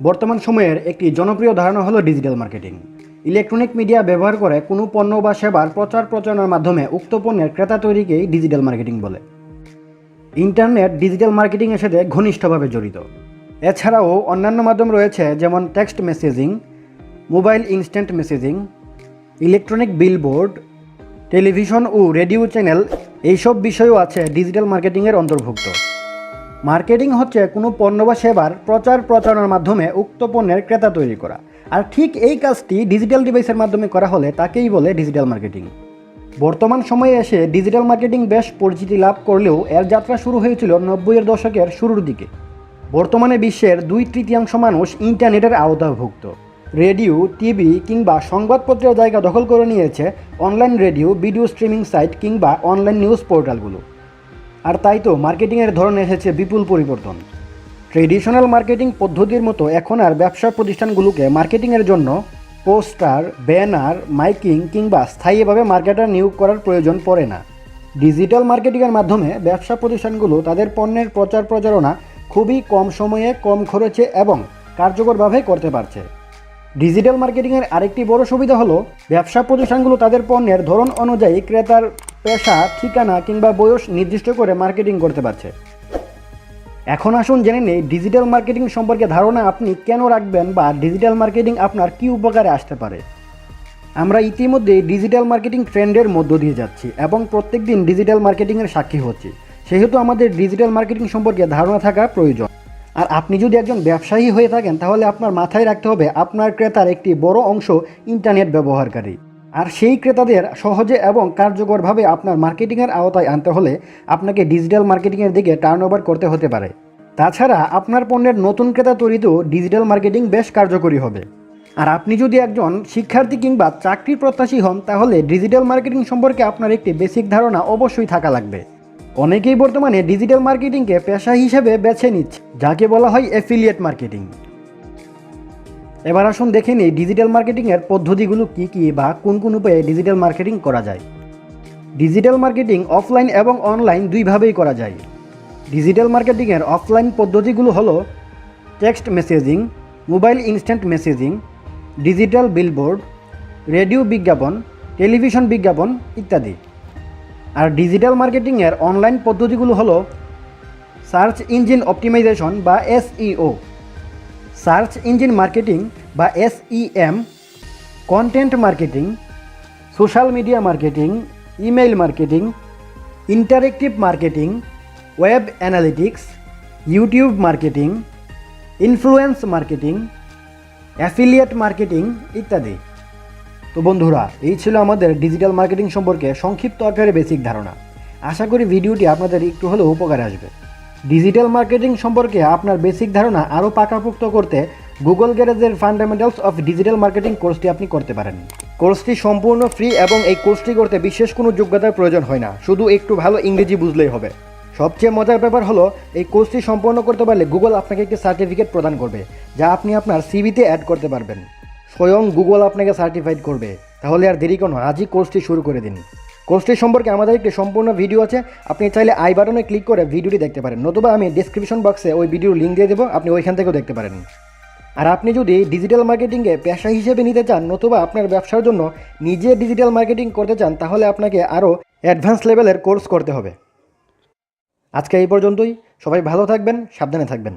বর্তমান সময়ের একটি জনপ্রিয় ধারণা হলো ডিজিটাল মার্কেটিং। ইলেকট্রনিক মিডিয়া ব্যবহার করে কোনো পণ্য বা সেবার প্রচার প্রচারণার মাধ্যমে উক্ত পণ্যের ক্রেতা তৈরিকেই ডিজিটাল মার্কেটিং বলে। ইন্টারনেট ডিজিটাল মার্কেটিংয়ের সাথে ঘনিষ্ঠভাবে জড়িত। এছাড়াও অন্যান্য মাধ্যম রয়েছে, যেমন text messaging, mobile instant messaging, electronic billboard, television ও রেডিও চ্যানেল। এইসব বিষয়ও আছে ডিজিটাল মার্কেটিংয়ের অন্তর্ভুক্ত। মার্কেটিং হচ্ছে কোনো পণ্য বা সেবার প্রচার প্রচারণার মাধ্যমে উক্ত পণ্যের ক্রেতা তৈরি করা। আর ঠিক এই কাজটি ডিজিটাল ডিভাইসের মাধ্যমে করা হলে তাকেই বলে ডিজিটাল মার্কেটিং। বর্তমান সময়ে এসে ডিজিটাল মার্কেটিং বেশ পরিচিতি লাভ করলেও এর যাত্রা শুরু হয়েছিল 90-এর দশকের শুরুর দিকে। বর্তমানে বিশ্বের 2/3 মানুষ ইন্টারনেটের আওতাভুক্ত। রেডিও, টিভি কিংবা সংবাদপত্রের জায়গা দখল করে নিয়েছে online radio, video streaming site কিংবা অনলাইন নিউজ পোর্টালগুলো। আর তাই তো মার্কেটিংয়ের ধরন এসেছে বিপুল পরিবর্তন। ট্রেডিশনাল মার্কেটিং পদ্ধতির মতো এখন আর ব্যবসা প্রতিষ্ঠানগুলোকে মার্কেটিংয়ের জন্য পোস্টার, ব্যানার, মাইকিং কিংবা স্থায়ীভাবে মার্কেটার নিয়োগ করার প্রয়োজন পড়ে না। ডিজিটাল মার্কেটিংয়ের মাধ্যমে ব্যবসা প্রতিষ্ঠানগুলো তাদের পণ্যের প্রচার প্রচারণা খুবই কম সময়ে, কম খরচে এবং কার্যকরভাবে করতে পারছে। ডিজিটাল মার্কেটিংয়ের আরেকটি বড় সুবিধা হলো ব্যবসা প্রতিষ্ঠানগুলো তাদের পণ্যের ধরন অনুযায়ী ক্রেতার পেশা, ঠিকানা কিংবা বয়স নির্দিষ্ট করে মার্কেটিং করতে পারছে। এখন আসুন জেনে নেই ডিজিটাল মার্কেটিং সম্পর্কে ধারণা আপনি কেন রাখবেন বা ডিজিটাল মার্কেটিং আপনার কী উপকারে আসতে পারে। আমরা ইতিমধ্যে ডিজিটাল মার্কেটিং ট্রেন্ডের মধ্য দিয়ে যাচ্ছি এবং প্রত্যেক দিন ডিজিটাল মার্কেটিংয়ের সাক্ষী হচ্ছি। সেহেতু আমাদের ডিজিটাল মার্কেটিং সম্পর্কে ধারণা থাকা প্রয়োজন। আর আপনি যদি একজন ব্যবসায়ী হয়ে থাকেন তাহলে আপনার মাথায় রাখতে হবে আপনার ক্রেতার একটি বড় অংশ ইন্টারনেট ব্যবহারকারী। আর সেই ক্রেতাদের সহজে এবং কার্যকরভাবে আপনার মার্কেটিংয়ের আওতায় আনতে হলে আপনাকে ডিজিটাল মার্কেটিংয়ের দিকে টার্নওভার করতে হতে পারে। তাছাড়া আপনার পণ্যের নতুন ক্রেতা তৈরিতেও ডিজিটাল মার্কেটিং বেশ কার্যকরী হবে। আর আপনি যদি একজন শিক্ষার্থী কিংবা চাকরি প্রত্যাশী হন তাহলে ডিজিটাল মার্কেটিং সম্পর্কে আপনার একটি বেসিক ধারণা অবশ্যই থাকা লাগবে। অনেকেই বর্তমানে ডিজিটাল মার্কেটিংকে পেশা হিসেবে বেছে নিচ্ছে, যাকে বলা হয় অ্যাফিলিয়েট মার্কেটিং। এবার আসুন দেখে নিই ডিজিটাল মার্কেটিংয়ের পদ্ধতিগুলো কী কী বা কোন কোন উপায়ে ডিজিটাল মার্কেটিং করা যায়। ডিজিটাল মার্কেটিং অফলাইন এবং অনলাইন দুইভাবেই করা যায়। ডিজিটাল মার্কেটিংয়ের অফলাইন পদ্ধতিগুলো হলো text messaging, mobile instant messaging, digital billboard, radio বিজ্ঞাপন, টেলিভিশন বিজ্ঞাপন ইত্যাদি। আর ডিজিটাল মার্কেটিংয়ের অনলাইন পদ্ধতিগুলো হলো সার্চ ইঞ্জিন অপটিমাইজেশন বা SEO, সার্চ ইঞ্জিন মার্কেটিং বা SEM, content marketing, social media marketing, email marketing, interactive marketing, web analytics, YouTube marketing, influence marketing, affiliate marketing ইত্যাদি। তো বন্ধুরা, এই ছিল আমাদের ডিজিটাল মার্কেটিং সম্পর্কে সংক্ষিপ্ত আকারে বেসিক ধারণা। আশা করি ভিডিওটি আপনাদের একটু হলেও উপকারে আসবে। ডিজিটাল মার্কেটিং সম্পর্কে আপনার বেসিক ধারণা আরও পাকাপোক্ত করতে গুগল গ্যারেজের ফান্ডামেন্টালস অফ ডিজিটাল মার্কেটিং কোর্সটি আপনি করতে পারেন। কোর্সটি সম্পূর্ণ ফ্রি এবং এই কোর্সটি করতে বিশেষ কোনো যোগ্যতার প্রয়োজন হয় না, শুধু একটু ভালো ইংরেজি বুঝলেই হবে। সবচেয়ে মজার ব্যাপার হলো এই কোর্সটি সম্পন্ন করতে পারলে গুগল আপনাকে একটি সার্টিফিকেট প্রদান করবে, যা আপনি আপনার সিভিতে অ্যাড করতে পারবেন। স্বয়ং গুগল আপনাকে সার্টিফাইড করবে। তাহলে আর দেরি কেন, আজই কোর্সটি শুরু করে দিন। কোর্সটি সম্পর্কে আমাদের একটি সম্পূর্ণ ভিডিও আছে, আপনি চাইলে আই বাটনে ক্লিক করে ভিডিওটি দেখতে পারেন, নতুবা আমি ডেসক্রিপশন বক্সে ওই ভিডিওর লিঙ্ক দিয়ে দেবো, আপনি ওইখান থেকেও দেখতে পারেন। আর আপনি যদি ডিজিটাল মার্কেটিংকে পেশা হিসেবে নিতে চান, নতুবা আপনার ব্যবসার জন্য নিজে ডিজিটাল মার্কেটিং করতে চান, তাহলে আপনাকে আরও অ্যাডভান্স লেভেলের কোর্স করতে হবে। আজকে এই পর্যন্তই। সবাই ভালো থাকবেন, সাবধানে থাকবেন।